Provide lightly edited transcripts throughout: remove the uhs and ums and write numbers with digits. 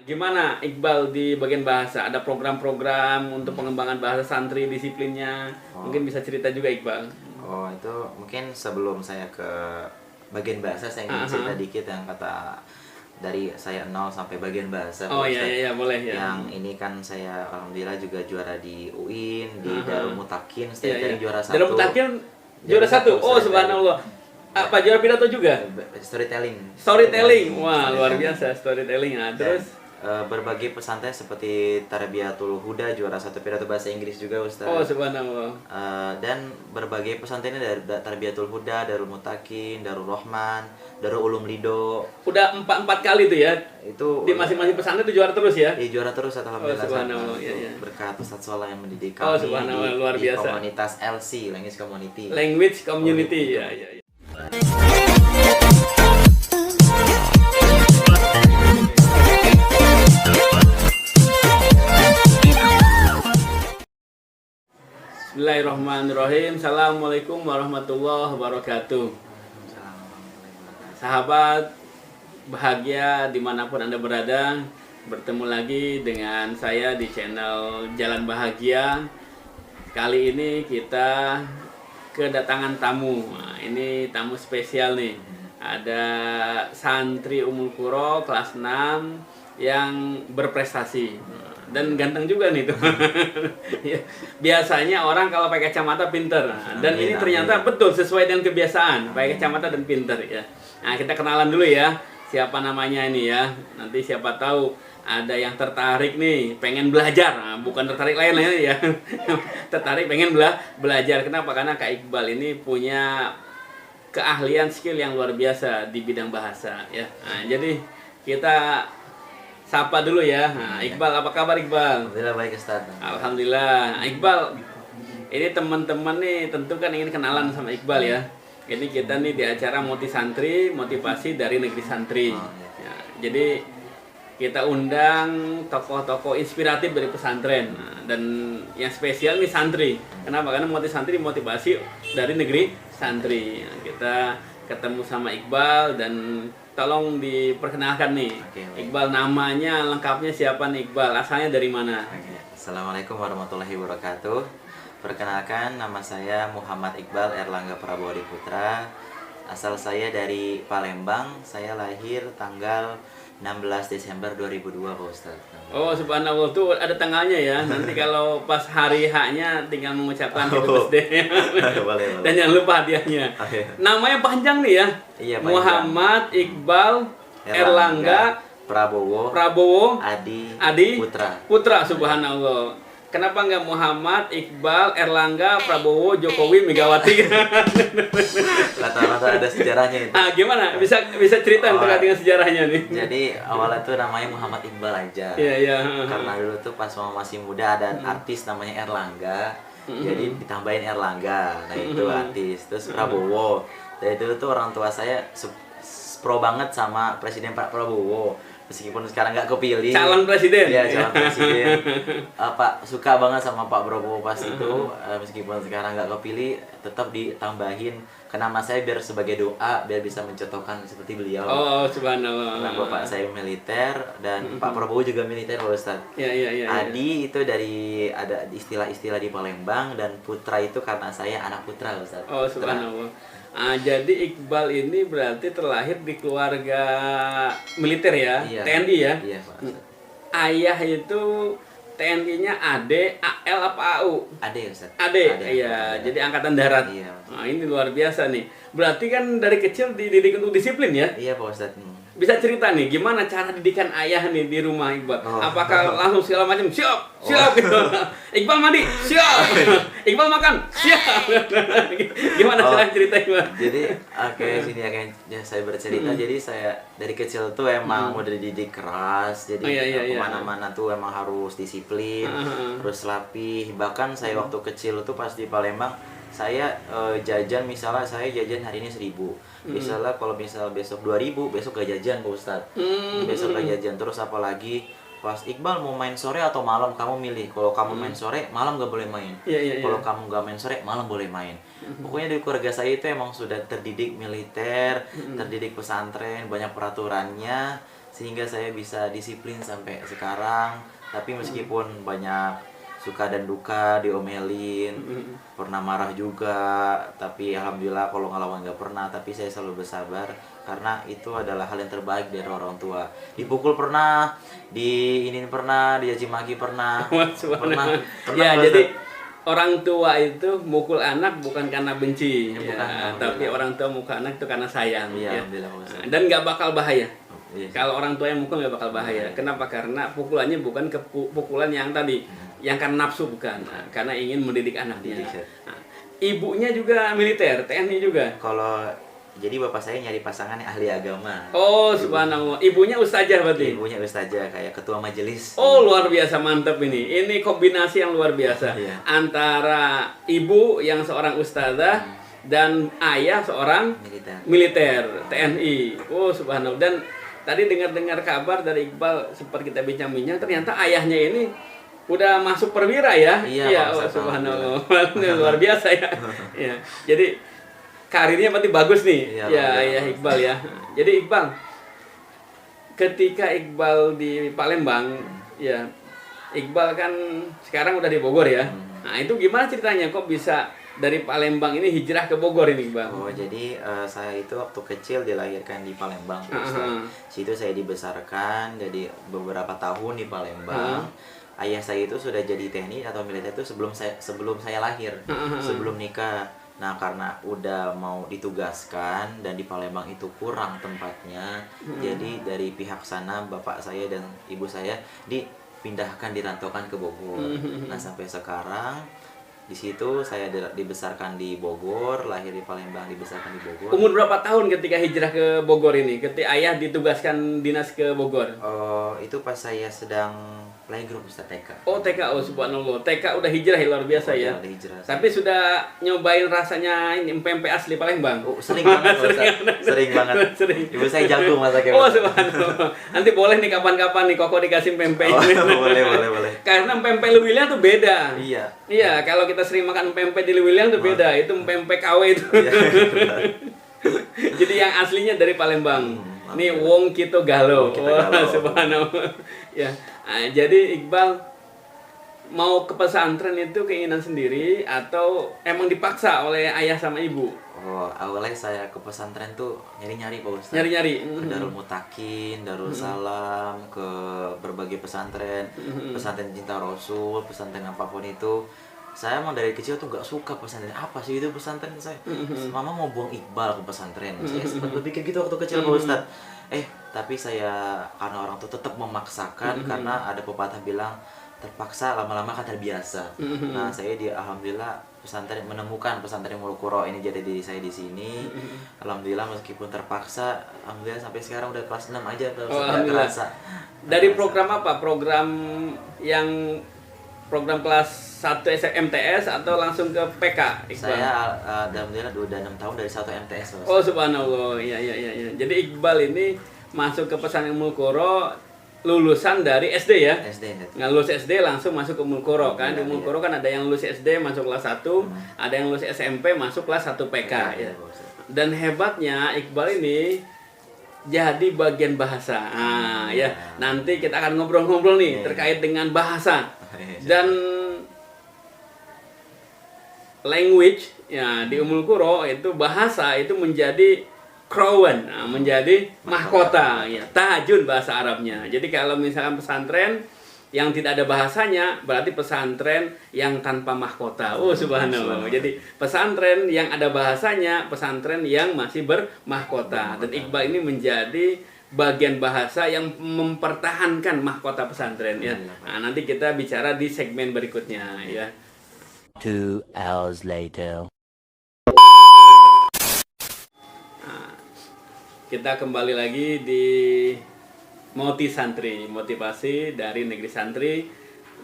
Gimana Iqbal di bagian bahasa? Ada program-program untuk pengembangan bahasa santri disiplinnya? Mungkin bisa cerita juga Iqbal. Oh, itu mungkin sebelum saya ke bagian bahasa, saya ingin cerita dikit yang kata dari saya nol sampai bagian bahasa. Oh Pak iya Ustadz. iya boleh ya. Yang ini kan saya alhamdulillah juga juara di UIN, di Darul Mutakin, Iya, iya. juara satu. Dalam Mutakin juara satu. Oh subhanallah. Apa juara pidato juga? Storytelling. Storytelling. Wah luar biasa storytelling. Nah, terus Berbagai pesantren seperti Tarbiyatul Huda juara satu pidato bahasa Inggris juga Ustaz. oh subhanallah. Dan berbagai pesantren dari Tarbiyatul Huda, Darul Mutakin, Darul Rahman, Darul Ulum Lido. Udah empat kali tuh ya. Itu Di masing-masing pesantren itu juara terus ya. Iya juara terus alhamdulillah. Oh, subhanallah, iya, iya. Berkat Ustaz Shola yang mendidik Oh, kami subhanallah, luar di biasa. komunitas LC, Language Community. Language community ya ya. Ya. Bismillahirrahmanirrahim. Assalamualaikum warahmatullahi wabarakatuh. Sahabat bahagia dimanapun Anda berada, bertemu lagi dengan saya di channel Jalan Bahagia. Kali ini kita kedatangan tamu. Nah, ini tamu spesial nih. Ada santri Ummul Qura kelas 6 yang berprestasi dan ganteng juga nih tuh. Biasanya orang kalau pakai kacamata pinter, dan ini ternyata betul sesuai dengan kebiasaan, pakai kacamata dan pinter ya. Nah kita kenalan dulu ya, siapa namanya ini ya. Nanti siapa tahu ada yang tertarik nih, pengen belajar, nah, bukan tertarik lain ya. Tertarik pengen belajar. Kenapa? Karena Kak Iqbal ini punya keahlian skill yang luar biasa di bidang bahasa ya. Nah, jadi kita sapa dulu ya. Nah, Iqbal, apa kabar Iqbal? Alhamdulillah baik Ustaz. Alhamdulillah. Nah, Iqbal, ini teman-teman nih tentu kan ingin kenalan sama Iqbal ya. Ini kita nih di acara motivasi dari negeri santri. Ya, jadi kita undang tokoh-tokoh inspiratif dari pesantren. Nah, dan yang spesial nih santri. Kenapa? Karena motivasi dari negeri santri. Nah, kita ketemu sama Iqbal dan tolong diperkenalkan nih. Iqbal, namanya lengkapnya siapa nih Iqbal? Asalnya dari mana? Assalamualaikum warahmatullahi wabarakatuh. Perkenalkan, nama saya Muhammad Iqbal Erlangga Prabowo Putra. Asal saya dari Palembang. Saya lahir tanggal 16 Desember 2002 Pak Ustaz. Oh subhanallah, tuh ada tanggalnya ya. Nanti kalau pas hari H-nya tinggal mengucapkan happy birthday. Boleh. Dan jangan lupa hadiahnya. Namanya panjang nih ya. Iya, panjang. Muhammad Iqbal Erlangga Prabowo Adi Putra subhanallah. Kenapa nggak Muhammad Iqbal Erlangga Prabowo Jokowi Megawati? Rata-rata ada sejarahnya itu. Gimana? Bisa cerita terkait dengan sejarahnya nih. Jadi awalnya tuh namanya Muhammad Iqbal aja. Iya. Karena dulu tuh pas masih muda ada artis namanya Erlangga. Jadi ditambahin Erlangga. Nah itu artis. Terus Prabowo. Dari dulu tuh orang tua saya pro banget sama Presiden Pak Prabowo. Meskipun sekarang nggak kepilih, calon presiden. Iya, calon presiden. Suka banget sama Pak Prabowo pas itu. Meskipun sekarang nggak kepilih, tetap ditambahin ke nama saya biar sebagai doa, biar bisa mencontohkan seperti beliau. Oh subhanallah. Karena bapak saya militer dan Pak Prabowo juga militer Pak Ustadz. Iya. Adi itu dari ada istilah-istilah di Palembang, dan Putra itu karena saya anak putra Ustadz. Oh subhanallah. Jadi Iqbal ini berarti terlahir di keluarga militer ya, Iya. TNI ya. Iya Pak Ustadz. Ayah itu TNI-nya AD, AL apa AU? AD Ustadz. AD, iya. Jadi angkatan darat. Iya. Nah, ini luar biasa nih. Berarti kan dari kecil dididik untuk disiplin ya? Iya Pak Ustadz. Bisa cerita nih gimana cara didikan ayah nih di rumah Iqbal? Apakah langsung segala macam siap gitu? Iqbal mandi siap, Iqbal makan siap. Gimana cara cerita Iqbal? Jadi sini ya saya bercerita. Jadi saya dari kecil tuh emang udah dididik keras. Jadi kemana-mana tuh emang harus disiplin, harus rapih. Bahkan saya waktu kecil tuh pas di Palembang, saya jajan, misalnya saya jajan hari ini 1.000. Misalnya kalau besok 2.000, besok gak jajan Pak Ustadz. Besok gak jajan. Terus apalagi pas Iqbal mau main sore atau malam, kamu milih. Kalau kamu main sore, malam gak boleh main. Kalau kamu gak main sore, malam boleh main. Pokoknya di keluarga saya itu emang sudah terdidik militer, terdidik pesantren, banyak peraturannya. sehingga saya bisa disiplin sampai sekarang. Tapi meskipun banyak suka dan duka, diomelin, pernah marah juga, tapi alhamdulillah kalau ngelawan nggak pernah. Tapi saya selalu bersabar karena itu adalah hal yang terbaik dari orang tua. Dipukul pernah, dicaci maki pernah, pernah. Ya, jadi orang tua itu mukul anak bukan karena benci, tapi orang tua mukul anak itu karena sayang. Ya, dan nggak bakal bahaya. Kalau orang tua yang mukul nggak bakal bahaya. Kenapa? Karena pukulannya bukan pukulan yang tadi, yang karena nafsu, bukan. Karena ingin mendidik anaknya. Ibunya juga militer, TNI juga. Jadi bapak saya nyari pasangan yang ahli agama. Oh, subhanallah. Ibunya ustazah berarti? Ibunya ustazah, kayak ketua majelis. Oh, luar biasa, mantap ini. Ini kombinasi yang luar biasa. Antara ibu yang seorang ustazah dan ayah seorang militer, TNI. Oh, subhanallah. Dan tadi dengar-dengar kabar dari Iqbal, sempat kita bincang-bincang, ternyata ayahnya ini udah masuk perwira ya? Iya, oh, subhanallah. Luar biasa ya. Ya. Jadi karirnya berarti bagus nih. Ya, Iqbal ya. Jadi Iqbal, ketika Iqbal di Palembang, ya, Iqbal kan sekarang udah di Bogor ya. Nah, itu gimana ceritanya kok bisa dari Palembang ini hijrah ke Bogor ini, Bang? Oh, jadi saya itu waktu kecil dilahirkan di Palembang, situ saya dibesarkan, jadi beberapa tahun di Palembang. Ayah saya itu sudah jadi TNI atau militer itu sebelum saya lahir, sebelum nikah. Nah, karena udah mau ditugaskan dan di Palembang itu kurang tempatnya, jadi dari pihak sana bapak saya dan ibu saya dipindahkan, dirantaukan ke Bogor. Nah, sampai sekarang di situ saya dibesarkan di Bogor, lahir di Palembang, dibesarkan di Bogor. Umur berapa tahun ketika hijrah ke Bogor ini? Ketika ayah ditugaskan dinas ke Bogor? Oh, itu pas saya sedang playgroup, Ustaz, TK. Oh, TK, oh subhanallah. TK udah hijrah ya, luar biasa ya. Udah hijrah. Tapi sudah nyobain rasanya ini pempek asli Palembang? Oh, sering banget, sering banget. Ibu saya jago masaknya. Oh, subhanallah. Nanti boleh nih kapan-kapan nih Koko dikasih pempek. Oh, boleh. Karena pempek Lewiliang tuh beda. Iya. Iya, kalau kita sering makan pempek di Lewiliang tuh beda. Itu pempek KW itu. Iya. Jadi yang aslinya dari Palembang. Ini Wong Kito Galo. Wah, subhanallah. Ya. Nah, jadi Iqbal mau ke pesantren itu keinginan sendiri atau emang dipaksa oleh ayah sama ibu? Oh, awalnya saya ke pesantren tuh nyari-nyari, Pak Ustaz. Nyari-nyari. Ke Darul Mutakin, Darul Salam, ke berbagai pesantren, pesantren Cinta Rasul, pesantren apapun itu. Saya emang dari kecil tuh gak suka pesantren. Apa sih itu pesantren saya? Mama mau buang Iqbal ke pesantren. Saya sempat berpikir gitu waktu kecil, Pak Ustaz. Tapi saya karena orang tuh tetap memaksakan, karena ada pepatah bilang terpaksa lama-lama kan terbiasa. Nah, saya alhamdulillah menemukan pesantren Mulukuro ini jadi diri saya di sini. Alhamdulillah meskipun terpaksa, alhamdulillah sampai sekarang udah kelas 6 aja terasa. Dari program apa? Program kelas 1 MTS atau langsung ke PK? Iqbal? Saya alhamdulillah udah 6 tahun dari 1 MTS. Oh, subhanallah. Iya. Jadi Iqbal ini masuk ke pesantren Mulukuro lulusan dari SD ya? SD. Nggak lulus SD langsung masuk ke Mulukuro kan? Di Mulukuro kan ada yang lulus SD masuk kelas 1, ada yang lulus SMP masuk kelas 1 PK ya. Dan hebatnya Iqbal ini jadi bagian bahasa. Ya, nanti kita akan ngobrol-ngobrol nih terkait dengan bahasa dan language ya. Di Mulukuro itu bahasa itu menjadi Krawan, menjadi mahkota ya, tahajud bahasa Arabnya. Jadi kalau misalkan pesantren yang tidak ada bahasanya berarti pesantren yang tanpa mahkota. Oh, subhanallah. Jadi pesantren yang ada bahasanya, pesantren yang masih bermahkota. Dan Iqbal ini menjadi bagian bahasa yang mempertahankan mahkota pesantren ya. Nah, nanti kita bicara di segmen berikutnya ya. 2 hours later. Kita kembali lagi di Moti Santri, motivasi dari negeri santri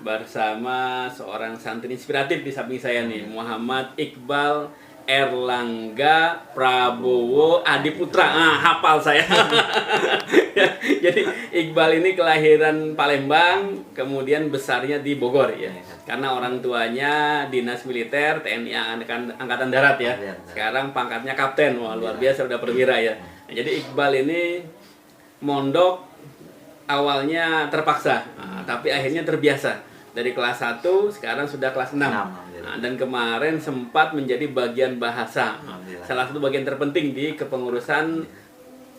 bersama seorang santri inspiratif di samping saya nih, Muhammad Iqbal Erlangga Prabowo Adiputra. Hafal saya. Jadi Iqbal ini kelahiran Palembang, kemudian besarnya di Bogor ya. Karena orang tuanya dinas militer TNI Angkatan Darat ya. Sekarang pangkatnya kapten. Wah, luar biasa, udah perwira ya. Jadi Iqbal ini mondok awalnya terpaksa, tapi akhirnya terbiasa. Dari kelas 1 sekarang sudah kelas 6. Dan kemarin sempat menjadi bagian bahasa. Salah satu bagian terpenting di kepengurusan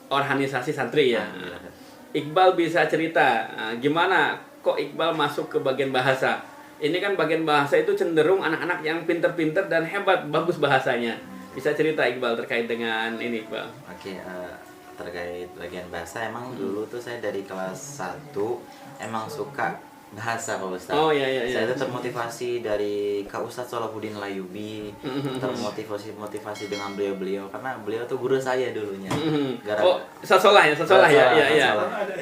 organisasi santri ya. Iqbal bisa cerita gimana kok Iqbal masuk ke bagian bahasa? Ini kan bagian bahasa itu cenderung anak-anak yang pinter-pinter dan hebat, bagus bahasanya. Bisa cerita Iqbal terkait dengan ini, Iqbal? Oke, terkait bagian bahasa emang dulu tuh saya dari kelas 1 emang suka bahasa Pak Ustadz. Oh iya. Saya itu termotivasi dari Kak Ustadz Salahuddin Layubi, termotivasi dengan beliau-beliau karena beliau tuh guru saya dulunya. Sasolah ya.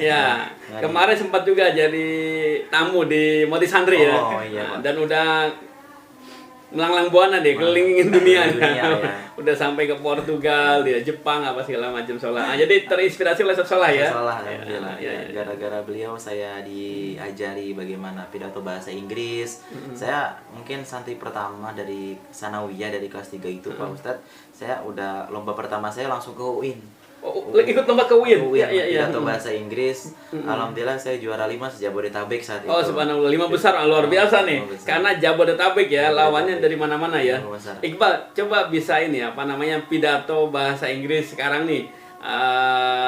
Ya. Kemarin sempat juga jadi tamu di Moti Santri ya. Oh iya, Pak. Dan udah melanglang buana deh, kelilingin dunia ya. Udah sampai ke Portugal, dia Jepang apa segala macam Solah. Jadi terinspirasi oleh Solah ya. Solah, alhamdulillah. Gara-gara beliau saya diajari bagaimana pidato bahasa Inggris. Saya mungkin santri pertama dari Sanawiyah dari kelas 3 itu Pak Ustadz. Saya udah lomba pertama saya langsung ke UIN. Ikut lomba ke UIN? Iya. Pidato bahasa Inggris. Alhamdulillah saya juara 5 se-Jabodetabek saat itu. Oh subhanallah, 5 besar luar biasa nih. Karena Jabodetabek ya, lawannya dari mana-mana ya. Iqbal, coba bisa ini apa namanya pidato bahasa Inggris sekarang nih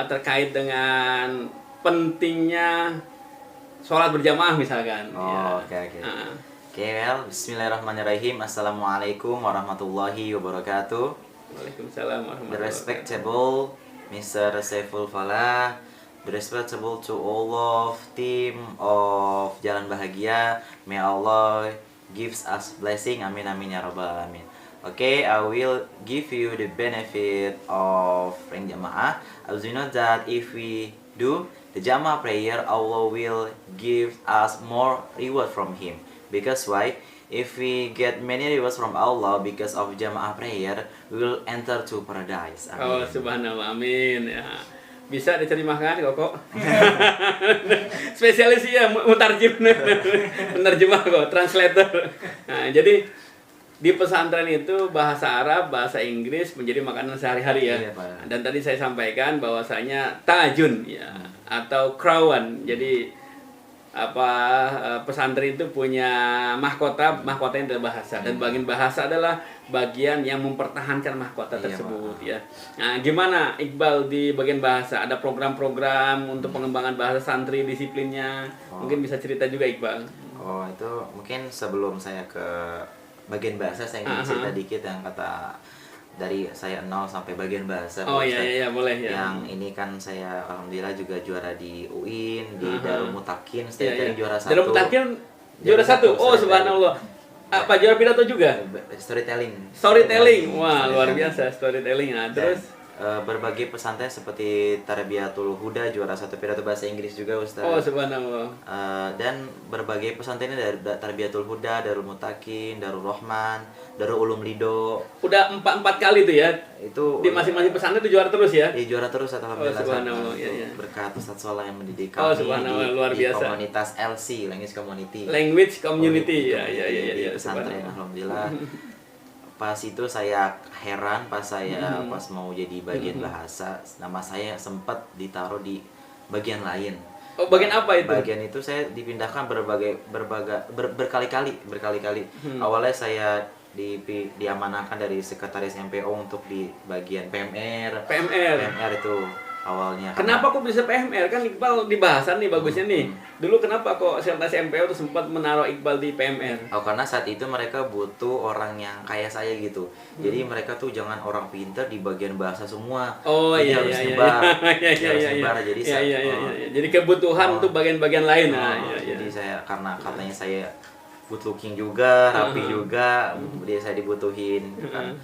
terkait dengan pentingnya sholat berjamaah misalkan. Oke. Bismillahirrahmanirrahim. Assalamualaikum warahmatullahi wabarakatuh. Waalaikumsalam warahmatullahi wabarakatuh. The respectable Mr. Saiful Falah, the respectable to all of team of Jalan Bahagia. May Allah gives us blessing. Amin amin ya rabbal alamin. Okay, I will give you the benefit of praying jamaah. As you know that if we do the jamaah prayer, Allah will give us more reward from Him. Because why? If we get many rewards from Allah because of jamaah prayer, we will enter to paradise. Amin. Oh subhanallah, amin ya. Bisa diterjemahkan kok. Spesialis ya mutarjim, penerjemah kok, translator. Nah, jadi di pesantren itu bahasa Arab, bahasa Inggris menjadi makanan sehari-hari ya. Iya, Pak. Dan tadi saya sampaikan bahwasanya tajun ya atau krawan. Jadi pesantren itu punya mahkota yang adalah bahasa, dan bagian bahasa adalah bagian yang mempertahankan mahkota tersebut ya. Nah, gimana Iqbal di bagian bahasa? Ada program-program untuk pengembangan bahasa santri, disiplinnya? Mungkin bisa cerita juga Iqbal. Oh, itu mungkin sebelum saya ke bagian bahasa saya ingin cerita dikit yang kata dari saya 0 sampai bagian bahasa. Oh iya boleh ya. Yang ini kan saya alhamdulillah juga juara di UIN, di Darul Mutakin, setiap juara 1. Darul Mutakin juara 1. Oh subhanallah. Apa juara pidato juga? Storytelling. Wah, luar biasa storytelling. Nah, terus berbagai pesantren seperti Tarbiyatul Huda juara 1 pidato bahasa Inggris juga Ustaz. Oh subhanallah. Dan berbagai pesantren dari Tarbiyatul Huda, Darul Mutakin, Darul Rahman, Darul Ulum Lido. Udah 4 kali tuh ya. Itu di masing-masing pesantren itu juara terus ya. Iya, juara terus alhamdulillah. Oh subhanallah. Iya. Berkat Ustaz Solah yang mendidik kami. Oh subhanallah, luar biasa. Di komunitas LC, Language Community. Iya. Pesantren alhamdulillah. Pas itu saya heran pas mau jadi bagian bahasa, nama saya sempat ditaruh di bagian lain. Oh, bagian apa itu? Bagian itu saya dipindahkan berkali-kali. Awalnya saya diamanahkan dari sekretaris MPO untuk di bagian PMR itu awalnya. Kenapa kok bisa PMR? Kan Iqbal di bahasa nih bagusnya nih. Dulu kenapa kok sekretaris MPO tuh sempat menaruh Iqbal di PMR? Oh, karena saat itu mereka butuh orang yang kayak saya gitu. Jadi mereka tuh jangan orang pintar di bagian bahasa semua. Oh jadi iya. Harus nyebar. Jadi kebutuhan untuk bagian-bagian lain. Jadi saya karena katanya saya good looking juga, rapi juga, dia saya dibutuhin kan.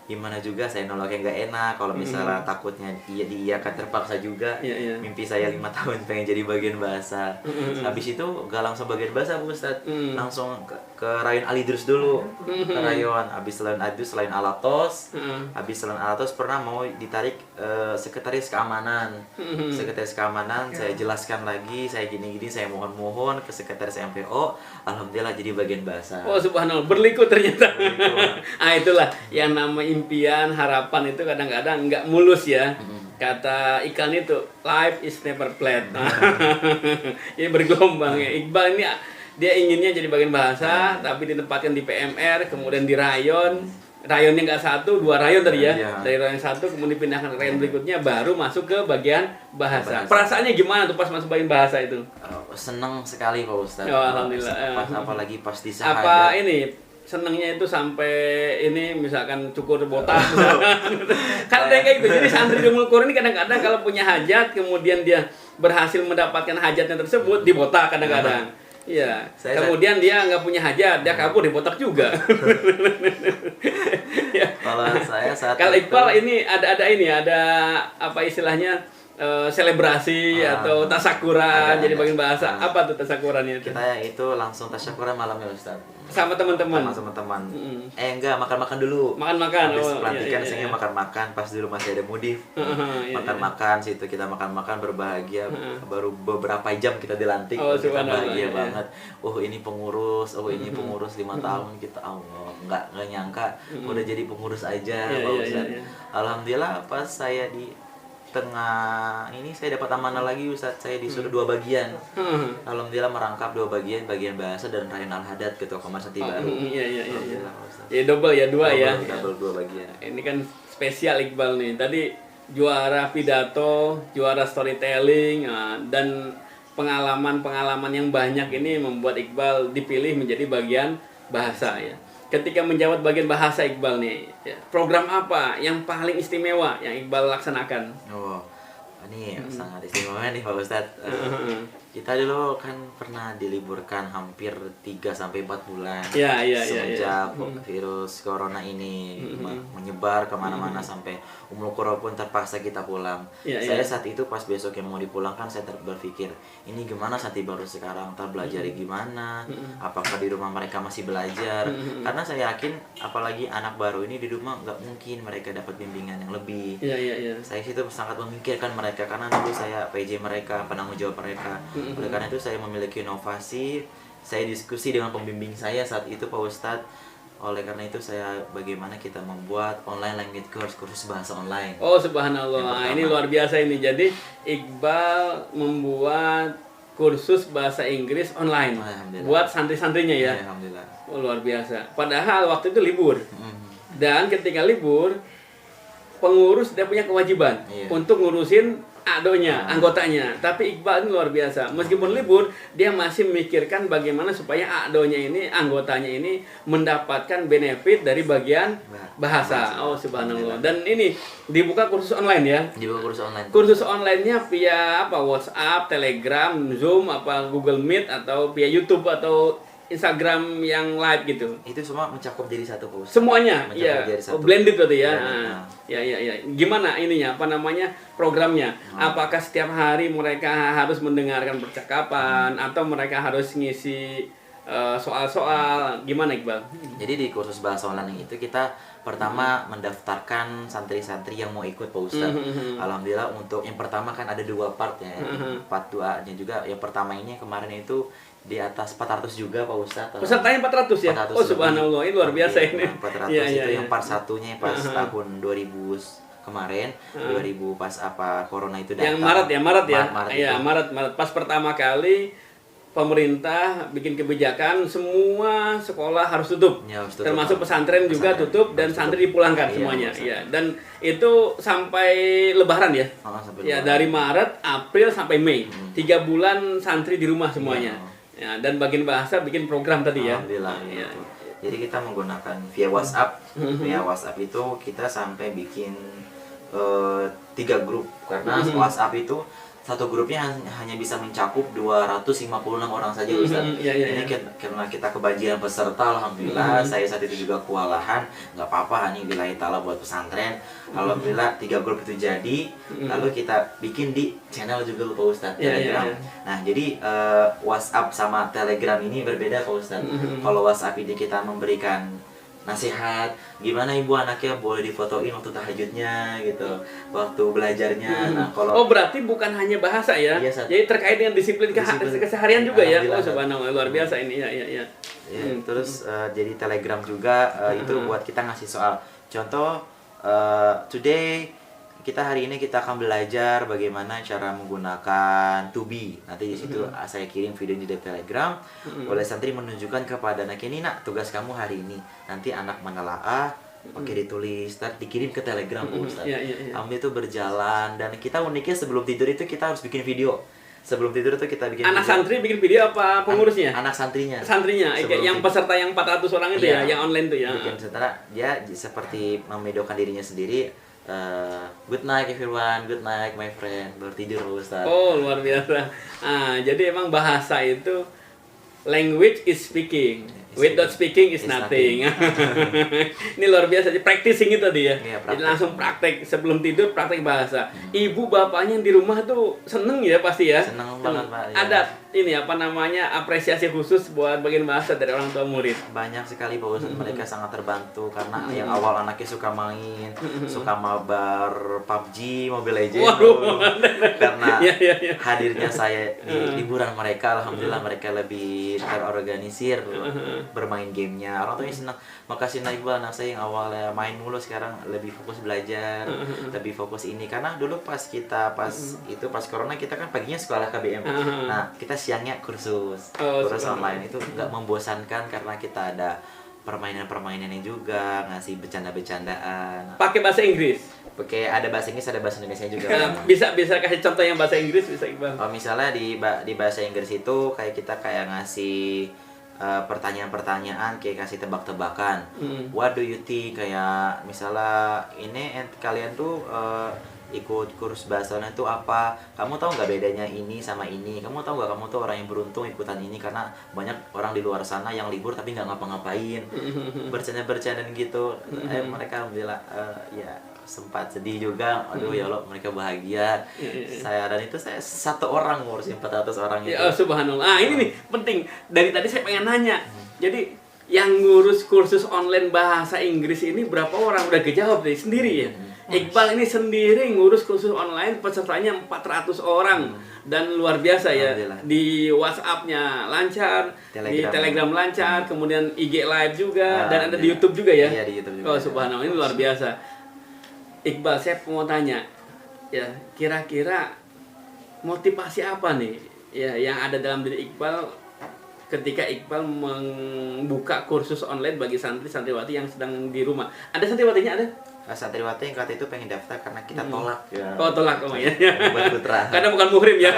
Gimana juga saya nolaknya nggak enak kalau misalnya takutnya dia akan terpaksa juga. Mimpi saya 5 tahun pengen jadi bagian bahasa. Habis itu gak langsung bagian bahasa Bu Ustadz, langsung ke Rayon Alidrus dulu. Ke Rayon, habis selain Alatos, pernah mau ditarik sekretaris keamanan. Sekretaris keamanan saya jelaskan lagi, saya gini-gini, saya mohon-mohon ke sekretaris MPO, alhamdulillah jadi bagian bahasa. Oh subhanallah, berliku ternyata. Itulah yang nama impian, harapan itu kadang-kadang nggak mulus ya. Kata iklan itu, life is never flat. Ini bergelombang ya. Iqbal ini dia inginnya jadi bagian bahasa, tapi ditempatkan di PMR, kemudian di rayon. Rayonnya nggak satu, 2 rayon tadi ya. Dari rayon 1 kemudian dipindahkan ke rayon berikutnya, baru masuk ke bagian bahasa. Perasaannya gimana tuh pas masuk bagian bahasa itu? Seneng sekali Pak Ustadz. Alhamdulillah. Apalagi pas di syahadat. Apa ini senengnya itu sampai ini misalkan cukur botak misalkan. Kan ada yang kayak gitu. Jadi santri di Ummul Qura ini kadang-kadang kalau punya hajat, kemudian dia berhasil mendapatkan hajatnya tersebut, dibotak kadang-kadang. Iya. Kemudian dia nggak punya hajat, dia kabur dibotak juga. Ya. Kalau Iqbal ini ada apa istilahnya selebrasi atau tasakuran jadi bagian bahasa. Apa tuh tasakurannya itu? Kita itu langsung tasyakuran malamnya Ustaz. Sama teman-teman. Sama teman-teman. Enggak, makan-makan dulu. Makan-makan. Habis pelantikan saya makan-makan pas dulu masih ada mudif. Makan-makan situ kita makan-makan berbahagia. Baru beberapa jam kita dilantik. Kita bahagia banget. Oh, ini pengurus. Oh, ini pengurus 5 tahun kita. Allah, enggak nyangka udah jadi pengurus aja, Pak Ustaz. Alhamdulillah pas saya di tengah ini saya dapat amanah lagi Ustaz, saya disuruh 2 bagian. Alhamdulillah merangkap 2 bagian, bagian bahasa dan Rayon Al-Hadad Ketua Komarsati baru. Iya. Ya double ya, 2 ya. Double 2 bagian. Ini kan spesial Iqbal nih. Tadi juara pidato, juara storytelling, dan pengalaman-pengalaman yang banyak ini membuat Iqbal dipilih menjadi bagian bahasa ya. Ketika menjawab bagian bahasa Iqbal nih, program apa yang paling istimewa yang Iqbal laksanakan? Oh, ini sangat istimewa nih Pak Ustadz. Kita dulu kan pernah diliburkan hampir 3-4 bulan. Semenjak virus corona ini menyebar kemana-mana sampai Ummul Qura pun terpaksa kita pulang. Saya saat itu pas besok yang mau dipulangkan saya berpikir, ini gimana santri baru sekarang, ntar belajar gimana? Apakah di rumah mereka masih belajar? Karena saya yakin apalagi anak baru ini di rumah nggak mungkin mereka dapat bimbingan yang lebih. Saya situ sangat memikirkan mereka karena dulu saya PJ mereka, penanggung jawab mereka. Oleh karena itu saya memiliki inovasi, saya diskusi dengan pembimbing saya saat itu Pak Ustadz. Oleh karena itu saya bagaimana kita membuat online language course, kursus bahasa online. Oh subhanallah, ini luar biasa ini. Jadi Iqbal membuat kursus bahasa Inggris online buat santri-santrinya ya. Alhamdulillah. Oh, luar biasa. Padahal waktu itu libur. Dan ketika libur, pengurus dia punya kewajiban untuk ngurusin adonya, anggotanya. Tapi Iqbal ini luar biasa. Meskipun libur, dia masih memikirkan bagaimana supaya adonya ini, anggotanya ini mendapatkan benefit dari bagian bahasa. Oh subhanallah. Dan ini dibuka kursus online ya. Dibuka kursus online. Kursus online-nya via apa? WhatsApp, Telegram, Zoom, apa Google Meet atau via YouTube atau Instagram yang live gitu. Itu semua mencakup jadi satu Pak Ustadz. Semuanya, iya. Blended berarti ya. Ya. Gimana ininya? Apa namanya? Programnya? Apakah setiap hari mereka harus mendengarkan percakapan atau mereka harus ngisi soal-soal? Gimana Iqbal? Jadi di kursus bahasa online itu kita pertama mendaftarkan santri-santri yang mau ikut Pak Ustadz. Alhamdulillah untuk yang pertama kan ada 2 part ya. Part 2-nya juga. Yang pertama ini kemarin itu di atas 400 juga Pak Ustadz. Pesertanya 400 ya? 400 oh subhanallah, ini luar biasa ini. 400 itu yang part 1-nya pas tahun 2000 kemarin, 2000 pas apa corona itu datang. Yang Maret ya? Iya, Maret. Pas pertama kali pemerintah bikin kebijakan semua sekolah harus tutup. Termasuk pesantren juga tutup dan santri dipulangkan semuanya. Iya, dan itu sampai lebaran ya. Ya, dari Maret, April sampai Mei. 3 bulan santri di rumah semuanya. Ya, dan bagian bahasa bikin program tadi ya. Alhamdulillah. Ya. Jadi kita menggunakan via WhatsApp. Via WhatsApp itu kita sampai bikin 3 grup karena WhatsApp itu satu grupnya hanya bisa mencakup 256 orang saja Ustaz. Ini karena kita kebajikan peserta, alhamdulillah saya saat itu juga kewalahan, nggak apa-apa, ini wilayah ta'ala buat pesantren. Alhamdulillah 3 grup itu jadi, lalu kita bikin di channel juga Pak Ustaz, Telegram. Nah jadi WhatsApp sama Telegram ini berbeda Pak Ustaz. Kalau WhatsApp ini kita memberikan nasihat, gimana ibu anaknya boleh difotoin waktu tahajudnya gitu, waktu belajarnya. Nah, kalau berarti bukan hanya bahasa ya. Jadi terkait dengan disiplin keseharian juga ya. Oh subhanallah, luar biasa ini ya. Terus jadi Telegram juga itu buat kita ngasih soal. Contoh today kita hari ini kita akan belajar bagaimana cara menggunakan Tubi. Nanti di situ saya kirim video di Telegram. Oleh santri menunjukkan kepada anak ini, nak tugas kamu hari ini. Nanti anak menelaah, oke ditulis, dikirim ke Telegram Ustaz. Alhamdulillah itu berjalan, dan kita uniknya sebelum tidur itu kita harus bikin video. Sebelum tidur itu kita bikin anak video. Santri bikin video apa pengurusnya? Anak santrinya. Santrinya, yang peserta yang 400 orang itu ya, yang online tuh ya. Bikin setelah dia seperti memvideokan dirinya sendiri. Good night everyone, good night my friend, baru tidur Ustaz. Oh luar biasa. Jadi emang bahasa itu language is speaking, without speaking is nothing. Ini luar biasa. Practicing itu tadi ya. Jadi langsung praktek sebelum tidur, praktek bahasa. Ibu bapaknya di rumah tuh seneng ya pasti ya. Seneng banget Pak. Ya. Ada ini apa namanya apresiasi khusus buat bagian bahasa dari orang tua murid. Banyak sekali Pak Ustaz, mereka sangat terbantu karena yang awal anaknya suka main, suka mabar PUBG, Mobile Legends. Karena hadirnya saya di liburan mereka, alhamdulillah mereka lebih terorganisir bermain gamenya. Orang tuanya senang. Makasih Nak Iqbal, anak saya yang awalnya main mulu sekarang lebih fokus belajar, lebih fokus ini. Karena dulu pas corona kita kan paginya sekolah KBM. Nah kita siangnya kursus online. Itu nggak membosankan karena kita ada permainan-permainannya juga, ngasih bercanda-bercandaan. Pakai bahasa Inggris? Pakai, ada bahasa Inggris, ada bahasa Indonesia juga. Bisa kasih contoh yang bahasa Inggris bisa Iqbal? Misalnya di bahasa Inggris itu kayak kita ngasih pertanyaan-pertanyaan, kayak kasih tebak-tebakan. What do you think? Kayak misalnya ini kalian tuh ikut kursus bahasanya itu apa? Kamu tahu nggak bedanya ini sama ini? Kamu tahu nggak kamu tuh orang yang beruntung ikutan ini karena banyak orang di luar sana yang libur tapi nggak ngapa-ngapain, bercanda-bercandaan gitu. Mereka alhamdulillah ya sempat sedih juga. Aduh ya Allah, mereka bahagia. Dan itu saya satu orang ngurusin 400 orang itu. Ya subhanallah. Ini nih penting. Dari tadi saya pengen nanya. Jadi yang ngurus kursus online bahasa Inggris ini berapa orang? Udah kejawab deh sendiri ya. Iqbal ini sendiri ngurus kursus online, pesertanya 400 orang. Dan luar biasa ya. Di WhatsApp-nya lancar, di Telegram lancar, kemudian IG live juga, dan ada di YouTube juga ya. Iya, di YouTube juga. Oh subhanallah, ini luar biasa. Iqbal, saya mau tanya, ya kira-kira motivasi apa nih ya yang ada dalam diri Iqbal ketika Iqbal membuka kursus online bagi santri-santriwati yang sedang di rumah? Ada santriwatinya ada? Santriwati yang kata itu pengen daftar karena kita tolak. Ya. Oh tolak, oh ya. Buat putra. Karena bukan muhrim ya.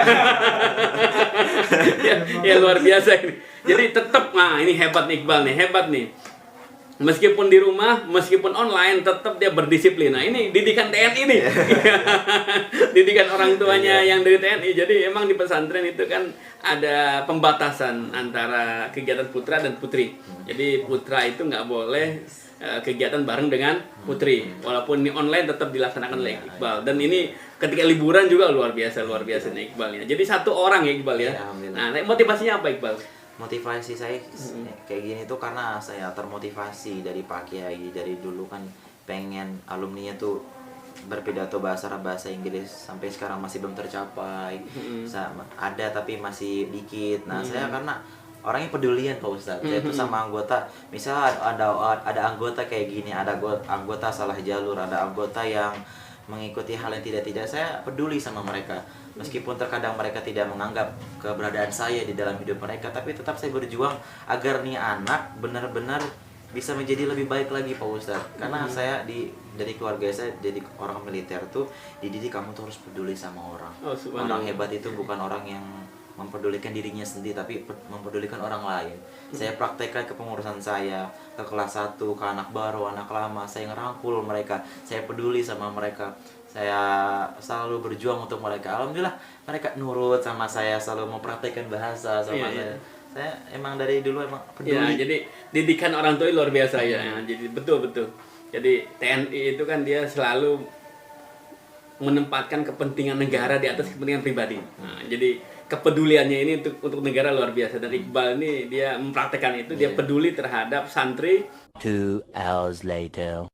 ya luar biasa ini. Jadi tetap, ini hebat nih Iqbal nih, hebat nih. Meskipun di rumah, meskipun online, tetap dia berdisiplin. Nah ini didikan TNI nih. Didikan orang tuanya yang dari TNI. Jadi emang di pesantren itu kan ada pembatasan antara kegiatan putra dan putri. Jadi putra itu nggak boleh kegiatan bareng dengan putri. Walaupun ini online tetap dilaksanakan oleh Iqbal. Dan ini ketika liburan juga luar biasa nih Iqbalnya. Jadi satu orang ya Iqbal ya. Nah motivasinya apa Iqbal? Motivasi saya kayak gini tuh karena saya termotivasi dari Pak Kiai. Dari dulu kan pengen alumninya tuh berpidato bahasa Inggris, sampai sekarang masih belum tercapai. Ada tapi masih dikit. Nah saya karena orangnya pedulian Pak Ustadz. Saya tuh sama anggota, misalnya ada anggota kayak gini, ada anggota salah jalur, ada anggota yang mengikuti hal yang tidak, saya peduli sama mereka. Meskipun terkadang mereka tidak menganggap keberadaan saya di dalam hidup mereka, tapi tetap saya berjuang agar nih anak benar-benar bisa menjadi lebih baik lagi Pak Ustadz. Karena saya dari keluarga saya, jadi orang militer tuh dididik kamu tuh harus peduli sama orang. Orang hebat itu bukan orang yang mempedulikan dirinya sendiri, tapi mempedulikan orang lain. Saya praktekkan ke pengurusan saya, ke kelas 1, ke anak baru, anak lama. Saya ngerangkul mereka, saya peduli sama mereka. Saya selalu berjuang untuk mereka. Alhamdulillah mereka nurut sama saya, selalu mempraktekkan bahasa sama saya. Saya emang dari dulu emang peduli. Ya, jadi didikan orang tua luar biasa ya. Jadi betul. Jadi TNI itu kan dia selalu menempatkan kepentingan negara di atas kepentingan pribadi. Nah, jadi kepeduliannya ini untuk negara luar biasa. Dan Iqbal ini dia mempraktekkan itu, dia peduli terhadap santri. 2 hours later.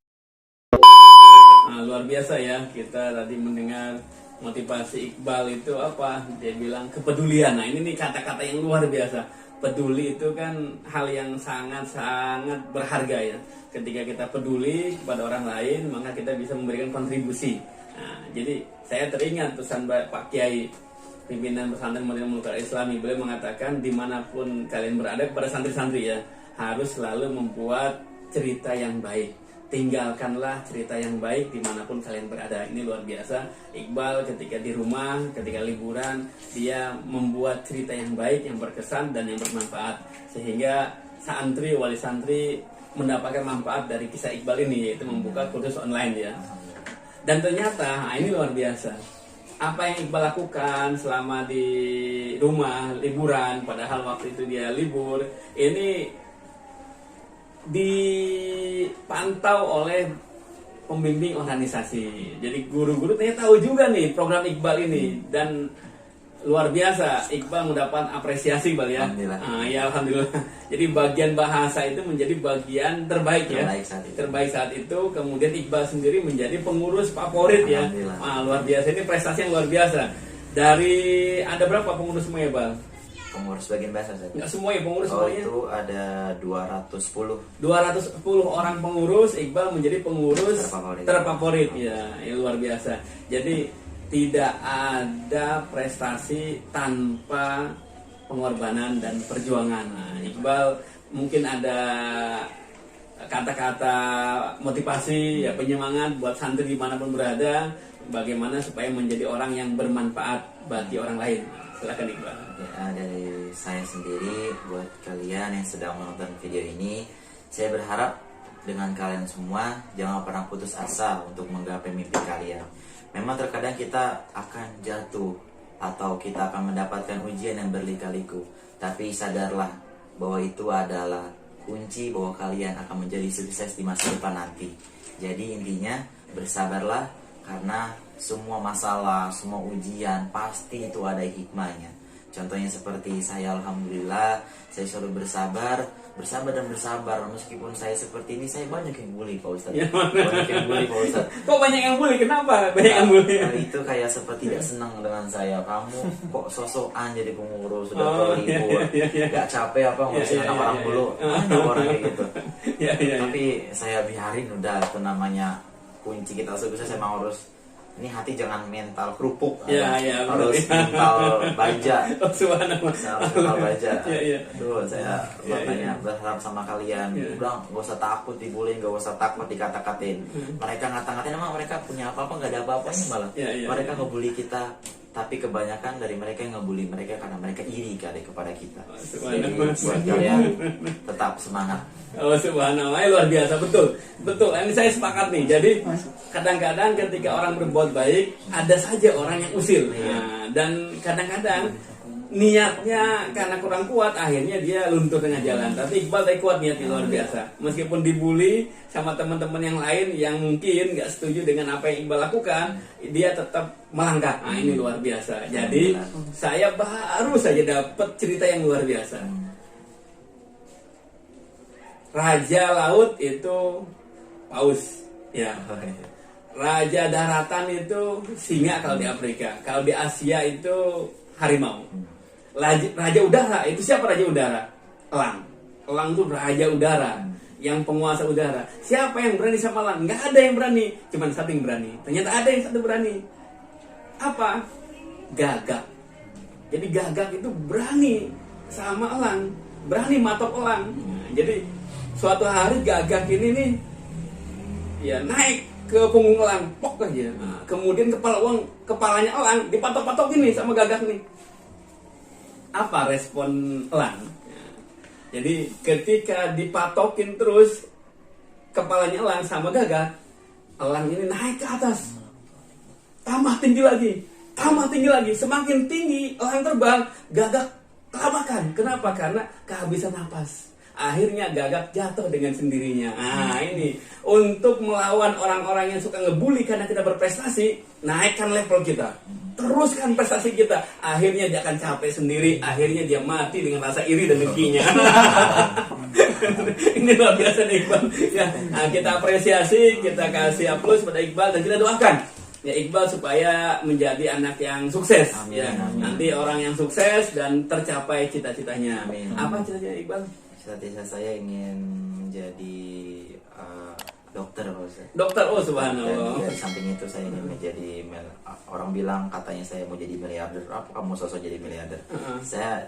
Nah, luar biasa ya, kita tadi mendengar motivasi Iqbal itu apa? Dia bilang kepedulian. Nah ini nih kata-kata yang luar biasa. Peduli itu kan hal yang sangat-sangat berharga ya. Ketika kita peduli kepada orang lain, maka kita bisa memberikan kontribusi. Nah, jadi saya teringat pesan Pak Kiai, pimpinan pesantren Madinah Munawwarah Islami. Beliau mengatakan dimanapun kalian berada, kepada santri-santri ya, harus selalu membuat cerita yang baik. Tinggalkanlah cerita yang baik dimanapun kalian berada. Ini luar biasa. Iqbal ketika di rumah, ketika liburan, dia membuat cerita yang baik, yang berkesan dan yang bermanfaat, sehingga santri, wali santri mendapatkan manfaat dari kisah Iqbal ini, yaitu membuka kursus online ya. Dan ternyata ini luar biasa. Apa yang Iqbal lakukan selama di rumah liburan, padahal waktu itu dia libur, ini dipantau oleh pembimbing organisasi. Jadi guru-guru ternyata tahu juga nih program Iqbal ini, dan luar biasa Iqbal mendapat apresiasi, Bal ya. Alhamdulillah. Ya alhamdulillah. Jadi bagian bahasa itu menjadi bagian terbaik ya. Terbaik saat itu. Kemudian Iqbal sendiri menjadi pengurus favorit ya. Luar biasa, ini prestasi yang luar biasa. Dari ada berapa pengurus semuanya, Bal? Pengurus bagian bahasa saja. Enggak semuanya, pengurus semuanya. Itu ada 210. 210 orang pengurus, Iqbal menjadi pengurus terfavorit. Ya, ini luar biasa. Jadi tidak ada prestasi tanpa pengorbanan dan perjuangan. Nah, Iqbal mungkin ada kata-kata motivasi ya, penyemangat buat santri dimanapun berada, bagaimana supaya menjadi orang yang bermanfaat bagi orang lain. Silakan Iqbal. Ya, dari saya sendiri buat kalian yang sedang menonton video ini, saya berharap dengan kalian semua jangan pernah putus asa untuk menggapai mimpi kalian. Memang terkadang kita akan jatuh atau kita akan mendapatkan ujian yang berliku-liku, tapi sadarlah bahwa itu adalah kunci bahwa kalian akan menjadi sukses di masa depan nanti. Jadi intinya bersabarlah, karena semua masalah, semua ujian pasti itu ada hikmahnya. Contohnya seperti saya, alhamdulillah saya selalu bersabar dan bersabar. Meskipun saya seperti ini, saya banyak yang bully Pak Ustadz. Banyak yang bully Pak Ustadz. Kok banyak yang bully? Kenapa banyak yang bully? Itu kayak seperti tidak senang dengan saya. Kamu kok sosokan jadi pengurus, sudah libur, gak capek apa ngurusin anak orang dulu. Ada orang kayak gitu. Tapi saya biarin, udah, itu namanya kunci kita sukses emang harus, ini hati jangan mental kerupuk, harus mental baja. Subhanallah. Harus mental baja. Tuh saya makanya berharap sama kalian, udah gak usah takut dibully, gak usah takut dikata-katain. Mereka ngata-ngatain, emang mereka punya apa-apa? Gak ada apa-apanya malah. Mereka ngebully kita, tapi kebanyakan dari mereka yang ngebully mereka karena mereka iri kali kepada kita. Jadi buat kalian tetap semangat. Oh subhanallah, luar biasa, betul. Ini saya sepakat nih. Jadi kadang-kadang ketika orang berbuat baik, ada saja orang yang usil. Nah, dan kadang-kadang niatnya karena kurang kuat, akhirnya dia luntur tengah jalan. Tapi Iqbal tadi kuat niatnya, luar biasa. Meskipun dibully sama teman-teman yang lain yang mungkin gak setuju dengan apa yang Iqbal lakukan, dia tetap melangkah. Nah ini luar biasa. Jadi saya baru saja dapat cerita yang luar biasa. Raja laut itu paus, ya. Raja daratan itu singa kalau di Afrika. Kalau di Asia itu harimau. Raja udara itu siapa? Raja udara? Elang. Elang itu raja udara, yang penguasa udara. Siapa yang berani sama elang? Nggak ada yang berani. Cuman satu yang berani. Ternyata ada yang satu berani. Apa? Gagak. Jadi gagak itu berani sama elang, berani matok elang. Jadi suatu hari gagak ini nih ya naik ke punggung elang, pok aja. Nah, kemudian kepalanya elang dipatok-patok ini sama gagak nih. Apa respon elang? Ya. Jadi ketika dipatokin terus kepalanya elang sama gagak, elang ini naik ke atas, tambah tinggi lagi, semakin tinggi elang terbang, gagak kelabakan. Kenapa? Karena kehabisan napas. Akhirnya gagak jatuh dengan sendirinya. Nah ini untuk melawan orang-orang yang suka ngebully karena kita berprestasi, naikkan level kita, teruskan prestasi kita. Akhirnya dia akan capek sendiri, akhirnya dia mati dengan rasa iri dan dengkinya. Ini luar biasa nih Iqbal. Ya, nah, kita apresiasi, kita kasih aplaus pada Iqbal dan kita doakan ya Iqbal supaya menjadi anak yang sukses. Amin, ya. Amin. Nanti orang yang sukses dan tercapai cita-citanya. Amin. Apa cita-cita Iqbal? Cita-cita saya ingin menjadi Dokter Pak Ustaz. Dokter, oh Dan subhanallah. di samping itu saya ingin menjadi orang bilang katanya saya mau jadi miliarder. Apa kamu sosok jadi miliarder? Saya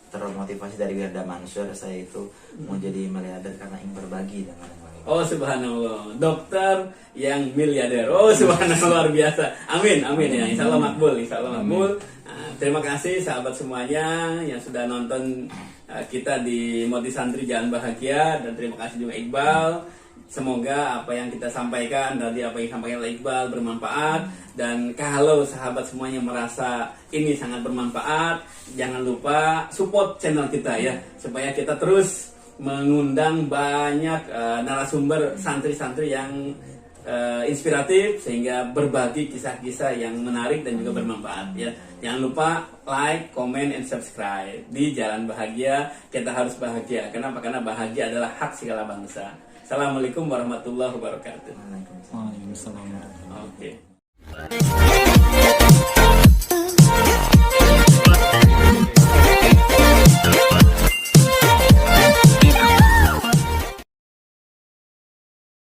termotivasi dari Wirda Mansur, saya itu mau jadi miliarder karena ingin berbagi dengan yang lain. Oh subhanallah, dokter yang miliarder. Oh subhanallah, luar biasa. Amin, amin ya. Insya Allah makbul, insya Allah makbul. Nah, terima kasih sahabat semuanya yang sudah nonton kita di Moti Santri Jalan Bahagia, dan terima kasih juga Iqbal. Semoga apa yang kita sampaikan, tadi apa yang disampaikan oleh Iqbal bermanfaat. Dan kalau sahabat semuanya merasa ini sangat bermanfaat, jangan lupa support channel kita ya, supaya kita terus mengundang banyak narasumber santri-santri yang inspiratif, sehingga berbagi kisah-kisah yang menarik dan juga bermanfaat ya. Jangan lupa like, comment, and subscribe di Jalan Bahagia. Kita harus bahagia. Kenapa? Karena bahagia adalah hak segala bangsa. Assalamualaikum warahmatullahi wabarakatuh. Waalaikumsalam. Oke.